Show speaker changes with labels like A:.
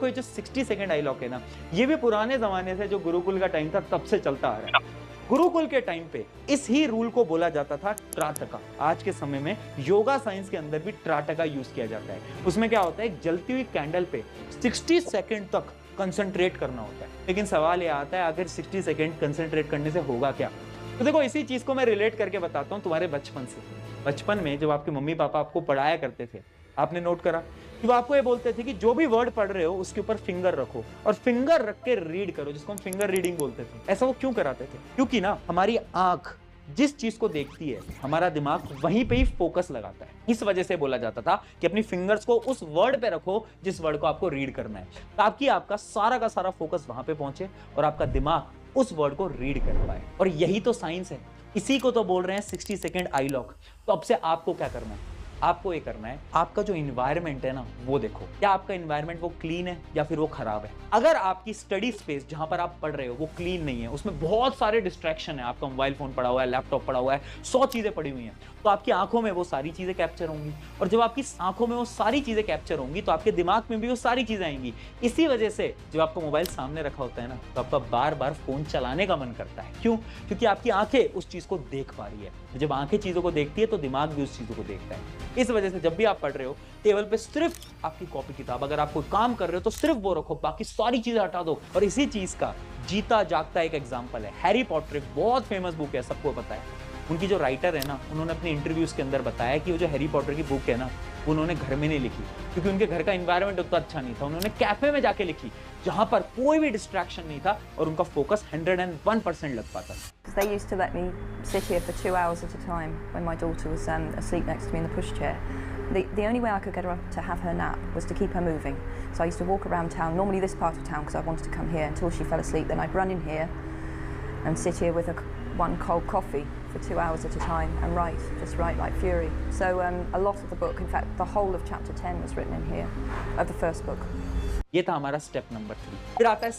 A: कोई जो 60 सेकंड आई लॉक है ना, ये भी पुराने जमाने से जो गुरुकुल का टाइम था तब से चलता आ रहा है। गुरुकुल के टाइम पे इस ही रूल को बोला जाता था त्राटका। आज के समय में योगा साइंस के अंदर भी त्राटका यूज किया जाता है। उसमें क्या होता है, एक जलती हुई कैंडल पे 60 सेकंड तक कंसंट्रेट करना होता है। लेकिन सवाल ये आता है, आखिर 60 सेकंड कंसंट्रेट करने से होगा क्या? तो देखो, इसी चीज को मैं रिलेट करके बताता हूँ तुम्हारे बचपन से। बचपन में जब आपके मम्मी पापा आपको पढ़ाया करते थे, आपने नोट करा कि वो आपको ये बोलते थे कि जो भी वर्ड पढ़ रहे हो उसके ऊपर फिंगर रखो और फिंगर रख के रीड करो, जिसको हम फिंगर रीडिंग बोलते थे। ऐसा वो क्यों कराते थे? क्योंकि ना हमारी आंख जिस चीज को देखती है, हमारा दिमाग वहीं पे ही फोकस लगाता है। इस वजह से बोला जाता था कि अपनी फिंगर्स को उस वर्ड पे रखो जिस वर्ड को आपको रीड करना है, ताकि आपका सारा का सारा फोकस वहां पे पहुंचे और आपका दिमाग उस वर्ड को रीड कर पाए। और यही तो साइंस है, इसी को तो बोल रहे हैं 60 सेकंड आई लॉक। तो अब से आपको क्या करना है? आपको ये करना है, आपका जो इन्वायरमेंट है ना वो देखो, क्या आपका इन्वायरमेंट वो क्लीन है या फिर वो खराब है। अगर आपकी स्टडी स्पेस जहां पर आप पढ़ रहे हो वो क्लीन नहीं है, उसमें बहुत सारे डिस्ट्रैक्शन है, आपका मोबाइल फोन पड़ा हुआ है, लैपटॉप पड़ा हुआ है, 100 चीजें पड़ी हुई हैं, तो आपकी आंखों में वो सारी चीजें कैप्चर होंगी। और जब आपकी आंखों में वो सारी चीजें कैप्चर होंगी तो आपके दिमाग में भी वो सारी चीजें आएंगी। इसी वजह से जब आपका मोबाइल सामने रखा होता है ना, तो आपका बार बार फोन चलाने का मन करता है। क्यों? क्योंकि आपकी आंखें उस चीज को देख पा रही है। जब आंखें चीजों को देखती है तो दिमाग भी उस चीजों को देखता है। इस वजह से जब भी आप पढ़ रहे हो, टेबल पे सिर्फ आपकी कॉपी किताब, अगर आप कोई काम कर रहे हो तो सिर्फ वो रखो, बाकी सारी चीजें हटा दो। और इसी चीज का जीता जागता एक एग्जांपल है हैरी पॉटर। एक बहुत फेमस बुक है, सबको पता है। उनकी जो राइटर है ना, उन्होंने अपने इंटरव्यूज के अंदर बताया कि वो जो हैरी पॉटर की बुक है ना, उन्होंने घर में नहीं लिखी, क्योंकि उनके घर का एनवायरनमेंट उतना अच्छा नहीं था। उन्होंने कैफे में जाके लिखी, जहां पर कोई भी डिस्ट्रैक्शन नहीं था और उनका फोकस 101% लग पाता था।
B: They used to let me sit here for 2 hours at a time when my daughter was asleep next to me in the pushchair. The only way I could get her up to have her nap was to keep her moving. So I used to walk around town, normally this part of town because I wanted to come here, until she fell asleep. Then I'd run in here and sit here with one cold coffee for 2 hours at a time and write, just write like fury. So a lot of the book, in fact the whole of chapter 10 was written in here, of the first book.
A: ये था हमारा step number 3। फिर आता है